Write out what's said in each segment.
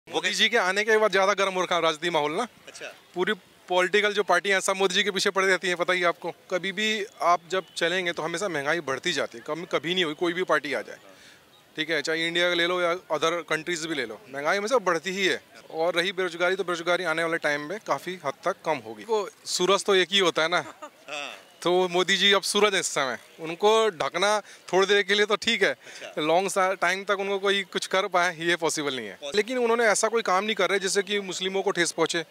मोदी जी के आने के बाद ज़्यादा गर्म हो रखा है राजनीति माहौल ना। अच्छा। पूरी पॉलिटिकल जो पार्टियां सब मोदी जी के पीछे पड़ी रहती हैं, पता ही है आपको। कभी भी आप जब चलेंगे तो हमेशा महंगाई बढ़ती जाती है, कम कभी नहीं हुई कोई भी पार्टी आ जाए, ठीक है, चाहे इंडिया ले लो या अदर कंट्रीज भी ले लो, महंगाई हमेशा बढ़ती ही है। और रही बेरोजगारी, तो बेरोजगारी आने वाले टाइम में काफ़ी हद तक कम होगी। वो सूरज तो एक ही होता है ना, तो मोदी जी अब सूरज है इस समय, उनको ढकना थोड़ी देर के लिए तो ठीक है, लॉन्ग टाइम तक उनको कोई कुछ कर पाए ये पॉसिबल नहीं है। लेकिन उन्होंने ऐसा कोई काम नहीं कर रहे जिससे कि मुस्लिमों को ठेस पहुंचे।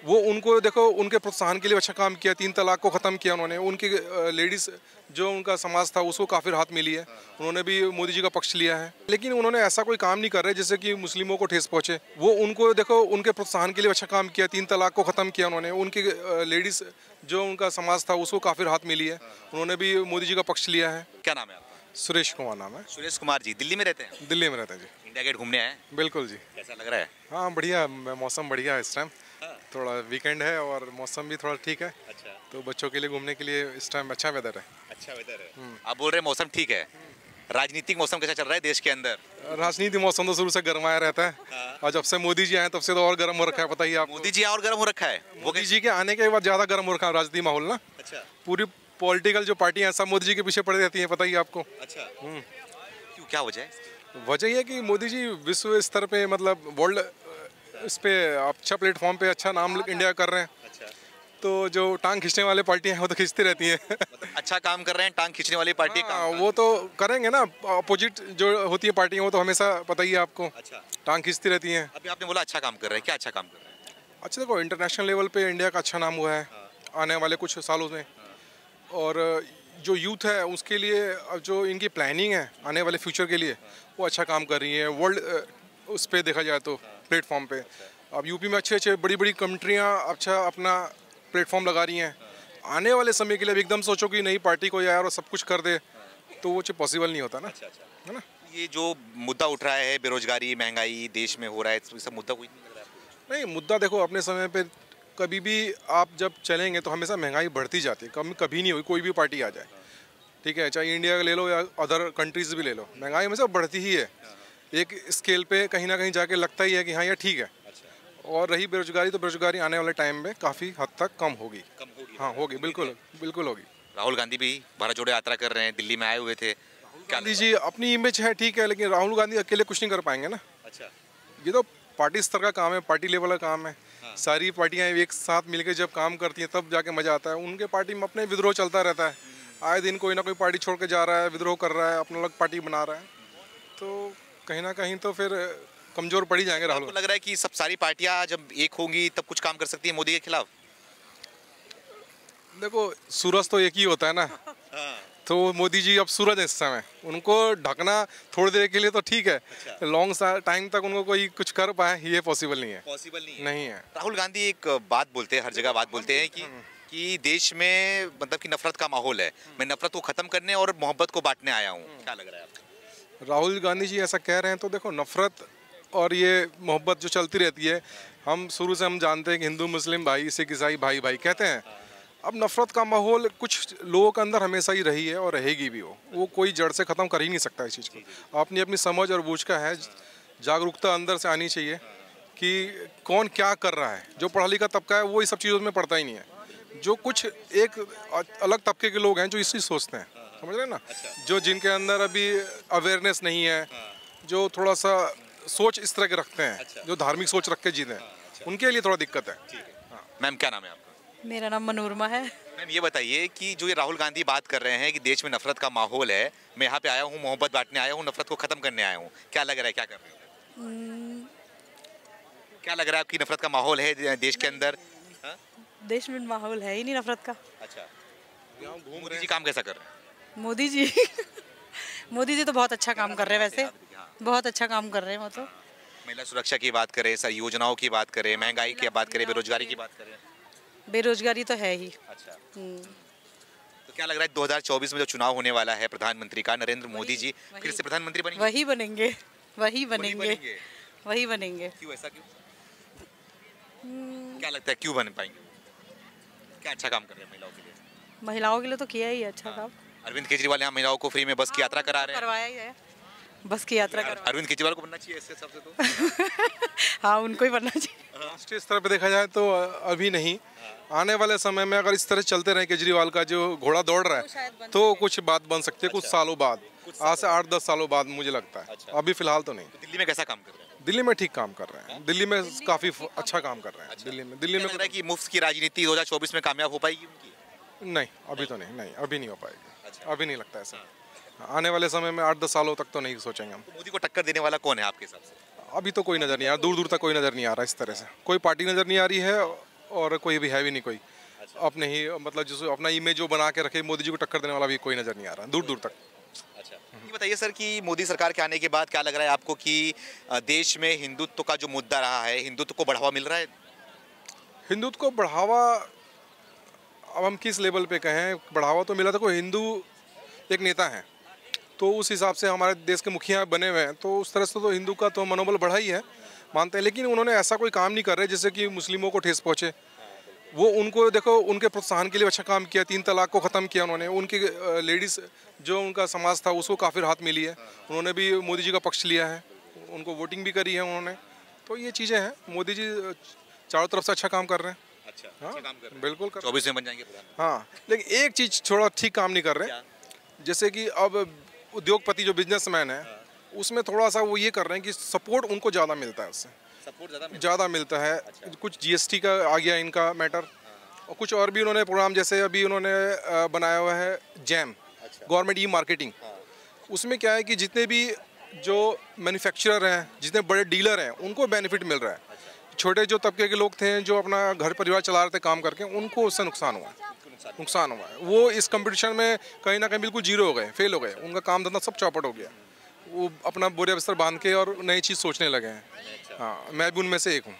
वो उनको देखो, उनके प्रोत्साहन के लिए अच्छा काम किया, 3 तलाक को ख़त्म किया उन्होंने, उनकी लेडीज़ जो उनका समाज था उसको काफ़ी राहत मिली है, उन्होंने भी मोदी जी का पक्ष लिया है। लेकिन उन्होंने ऐसा कोई काम नहीं कर रहे जिससे कि मुस्लिमों को ठेस पहुंचे। वो उनको देखो, उनके प्रोत्साहन के लिए अच्छा काम किया, 3 तलाक को ख़त्म किया उन्होंने, उनकी लेडीज़ जो उनका समाज था उसको काफ़ी राहत मिली है, उन्होंने भी मोदी जी का पक्ष लिया है। क्या नाम है आपका? सुरेश कुमार नाम है। सुरेश कुमार जी दिल्ली में रहते हैं? दिल्ली में रहते हैं जी। इंडिया गेट घूमने आए? बिल्कुल जी। कैसा लग रहा है? हाँ बढ़िया, मौसम बढ़िया है इस टाइम, थोड़ा वीकेंड है और मौसम भी थोड़ा ठीक है। अच्छा। तो बच्चों के लिए घूमने के लिए इस टाइम अच्छा वेदर है। अच्छा वेदर है। आप बोल रहे हैं मौसम ठीक है, राजनीतिक मौसम कैसा चल रहा है देश के अंदर? राजनीति मौसम तो शुरू से गर्माया रहता है, और जब से मोदी जी आए तब से तो और गर्म हो रखा है, पता ही है आपको। मोदी जी और गर्म हो रखा है? मोदी जी के आने के बाद ज़्यादा गर्म हो रखा है राजनीति माहौल ना। अच्छा। पूरी पॉलिटिकल जो पार्टियां सब मोदी जी के पीछे पड़ी रहती हैं, पता ही है आपको। अच्छा। क्यों, क्या वजह है? वजह यह है कि मोदी जी विश्व स्तर पे, मतलब वर्ल्ड इस पे अच्छा प्लेटफॉर्म पे अच्छा नाम इंडिया कर रहे हैं। अच्छा। तो जो टांग खींचने वाली पार्टियां हैं वो तो खींचती रहती हैं। मतलब अच्छा काम कर रहे हैं, टांग खींचने वाली पार्टी हाँ, वो तो करेंगे ना, अपोजिट जो होती है पार्टियां वो तो हमेशा पता ही है आपको। अच्छा। टांग खींचती रहती हैं। अभी आपने बोला अच्छा काम कर रहे हैं, क्या अच्छा काम कर रहे हैं? अच्छा देखो, इंटरनेशनल लेवल पे इंडिया का अच्छा नाम हुआ है आने वाले कुछ सालों में, और जो यूथ है उसके लिए जो इनकी प्लानिंग है आने वाले फ्यूचर के लिए वो अच्छा काम कर रही है वर्ल्ड उस पर देखा जाए तो प्लेटफॉर्म पे। अब यूपी में अच्छे बड़ी बड़ी कंट्रियां अच्छा अपना प्लेटफॉर्म लगा रही हैं। आने वाले समय के लिए एकदम सोचो कि नई पार्टी को यार और सब कुछ कर दे, तो वो चीज़ पॉसिबल नहीं होता ना। है ना। ये जो मुद्दा उठ रहा है, बेरोजगारी, महंगाई देश में हो रहा है, ये सब मुद्दा कोई नहीं लग रहा है आपको? नहीं, मुद्दा देखो, अपने समय पे कभी भी आप जब चलेंगे तो हमेशा महंगाई बढ़ती जाती है, कम कभी नहीं हुई कोई भी पार्टी आ जाए, ठीक है, चाहे इंडिया ले लो या अदर कंट्रीज भी ले लो, महंगाई हमेशा बढ़ती ही है। एक स्केल पे कहीं ना कहीं जाके लगता ही है कि हाँ ये ठीक है। और रही बेरोजगारी, तो बेरोजगारी आने वाले टाइम में काफ़ी हद तक कम होगी। हाँ होगी, बिल्कुल बिल्कुल होगी। राहुल गांधी भी भारत जोड़ो यात्रा कर रहे हैं, दिल्ली में आए हुए थे। गांधी जी अपनी इमेज है ठीक है, लेकिन राहुल गांधी अकेले कुछ नहीं कर पाएंगे ना। अच्छा। ये तो पार्टी स्तर का काम है, पार्टी लेवल का काम है। सारी पार्टियां एक साथ मिलकर जब काम करती हैं तब जाके मजा आता है। उनके पार्टी में अपने विद्रोह चलता रहता है, आए दिन कोई ना कोई पार्टी छोड़ के जा रहा है, विद्रोह कर रहा है, अपना अलग पार्टी बना रहा है, तो कहीं ना कहीं तो फिर कमजोर पड़ ही जाएंगे राहुल। लग रहा है कि सब सारी पार्टियां जब एक होंगी तब कुछ काम कर सकती है मोदी के खिलाफ? देखो, सूरज तो एक ही होता है ना, तो मोदी जी अब सूरज है इस समय, उनको ढकना थोड़ी देर के लिए तो ठीक है, लॉन्ग टाइम तक उनको कोई कुछ कर पाए ये पॉसिबल नहीं है। पॉसिबल नहीं है। नहीं है। राहुल गांधी एक बात बोलते हैं, हर जगह बात बोलते हैं कि देश में मतलब कि नफरत का माहौल है, मैं नफरत को खत्म करने और मोहब्बत को बांटने आया हूँ। क्या लग रहा है आपको? राहुल गांधी जी ऐसा कह रहे हैं तो देखो, नफरत और ये मोहब्बत जो चलती रहती है, हम शुरू से हम जानते हैं कि हिंदू मुस्लिम भाई, सिख ईसाई भाई भाई कहते हैं। अब नफरत का माहौल कुछ लोगों के अंदर हमेशा ही रही है और रहेगी भी, वो कोई जड़ से ख़त्म कर ही नहीं सकता इस चीज़ को। अपनी अपनी समझ और बूझ का है, जागरूकता अंदर से आनी चाहिए कि कौन क्या कर रहा है। जो पढ़ा लिखा तबका है वो इस सब चीज़ों में पढ़ता ही नहीं है। जो कुछ एक अलग तबके के लोग हैं जो इसी सोचते हैं, समझ रहे हैं ना, जो जिनके अंदर अभी अवेयरनेस नहीं है, जो थोड़ा सा सोच इस तरह के रखते हैं, जो धार्मिक सोच रख के जीते हैं, उनके लिए थोड़ा दिक्कत है। मैम क्या नाम है आपका? मेरा नाम मनोरमा है। मैम ये बताइए कि जो ये राहुल गांधी बात कर रहे हैं कि देश में नफरत का माहौल है, मैं यहाँ पे आया हूँ मोहब्बत बांटने आया हूँ, नफरत को खत्म करने आया हूँ, क्या लग रहा है, क्या कर रहे हैं? क्या लग रहा है आपकी नफरत का माहौल है देश के अंदर? देश में माहौल है ही नहीं नफरत का। अच्छा। मोदी जी काम कैसा कर रहे हैं? मोदी जी मोदी जी तो बहुत अच्छा काम कर रहे हैं, वैसे बहुत अच्छा काम कर रहे हैं वो तो। महिला सुरक्षा की बात करें, सर योजनाओं की बात करें, महंगाई की बात करें, बेरोजगारी की बात करें। बेरोजगारी तो है ही। अच्छा। तो क्या लग रहा है 2024 में जो चुनाव होने वाला है प्रधानमंत्री का, नरेंद्र मोदी जी फिर से प्रधानमंत्री बनेंगे? वही बनेंगे, वही बनेंगे, वही बनेंगे। क्यों, ऐसा क्यों? क्या लगता है क्यों बन पाएंगे? क्या अच्छा काम कर रहे हैं महिलाओं के लिए? महिलाओं के लिए तो किया ही अच्छा काम। अरविंद केजरीवाल यहाँ महिलाओं को फ्री में बस की यात्रा करा रहे हैं। करवाया ही है, बस की यात्रा करवाया। अरविंद केजरीवाल को बनना चाहिए इससे सबसे तो। हाँ, उनको ही बनना चाहिए। राष्ट्रीय स्तर पर देखा जाए तो अभी नहीं, आने वाले समय में अगर इस तरह चलते रहे केजरीवाल का जो घोड़ा दौड़ रहा है तो कुछ बात बन सकती है कुछ सालों बाद, आज से 8-10 सालों बाद मुझे लगता है। अभी फिलहाल तो नहीं। दिल्ली में कैसा काम कर रहे हैं? दिल्ली में ठीक काम कर रहे हैं, दिल्ली में काफी अच्छा काम कर रहे हैं। दिल्ली में लग रहा है कि मुफ्त की राजनीति 2024 में कामयाब हो पाएगी उनकी? नहीं, अभी तो नहीं, अभी नहीं हो पाएगी। अभी नहीं लगता ऐसा। आने वाले समय में 8-10 सालों तक तो नहीं सोचेंगे हम। मोदी को टक्कर देने वाला कौन है आपके हिसाब से? अभी तो कोई नज़र नहीं आ रहा, दूर दूर तक कोई नज़र नहीं आ रहा। इस तरह से कोई पार्टी नज़र नहीं आ रही है और कोई भी है भी नहीं कोई। अपने ही मतलब जो अपना इमेज जो बना के रखे मोदी जी को टक्कर देने वाला भी कोई नज़र नहीं आ रहा दूर दूर तक। अच्छा, ये बताइए सर कि मोदी सरकार के आने के बाद क्या लग रहा है आपको कि देश में हिंदुत्व का जो मुद्दा रहा है, हिंदुत्व को बढ़ावा मिल रहा है? हिंदुत्व को बढ़ावा अब हम किस लेवल पे कहें, बढ़ावा तो मिला था। कोई हिंदू एक नेता है तो उस हिसाब से हमारे देश के मुखिया बने हुए हैं, तो उस तरह से तो हिंदू का तो मनोबल बढ़ा ही है, मानते हैं। लेकिन उन्होंने ऐसा कोई काम नहीं कर रहे जिससे कि मुस्लिमों को ठेस पहुँचे। वो उनको देखो, उनके प्रोत्साहन के लिए अच्छा काम किया, 3 तलाक को ख़त्म किया उन्होंने। उनकी लेडीज़ जो उनका समाज था उसको काफ़ी राहत मिली है, उन्होंने भी मोदी जी का पक्ष लिया है, उनको वोटिंग भी करी है उन्होंने। तो ये चीज़ें हैं, मोदी जी चारों तरफ से अच्छा काम कर रहे हैं। अच्छा, हाँ, काम कर रहे हैं। बिल्कुल 24 में बन जाएंगे प्रधानमंत्री। हाँ, लेकिन एक चीज़ थोड़ा ठीक काम नहीं कर रहे, जैसे कि अब उद्योगपति जो बिजनेसमैन है उसमें थोड़ा सा वो ये कर रहे हैं कि सपोर्ट उनको ज़्यादा मिलता है, उससे सपोर्ट ज़्यादा मिलता है। कुछ जीएसटी का आ गया इनका मैटर, और कुछ और भी उन्होंने प्रोग्राम, जैसे अभी उन्होंने बनाया हुआ है जैम, गवर्नमेंट ई मार्केटिंग। उसमें क्या है कि जितने भी जो मैन्युफैक्चरर हैं, जितने बड़े डीलर हैं, उनको बेनिफिट मिल रहा है। छोटे जो तबके के लोग थे जो अपना घर परिवार चला रहे थे काम करके, उनको उससे नुकसान हुआ है। वो इस कंपटीशन में कहीं ना कहीं बिल्कुल जीरो हो गए, फेल हो गए, उनका काम धंधा सब चौपट हो गया। वो अपना बोरे बिस्तर बांध के और नई चीज़ सोचने लगे हैं। हाँ, मैं भी उनमें से एक हूँ।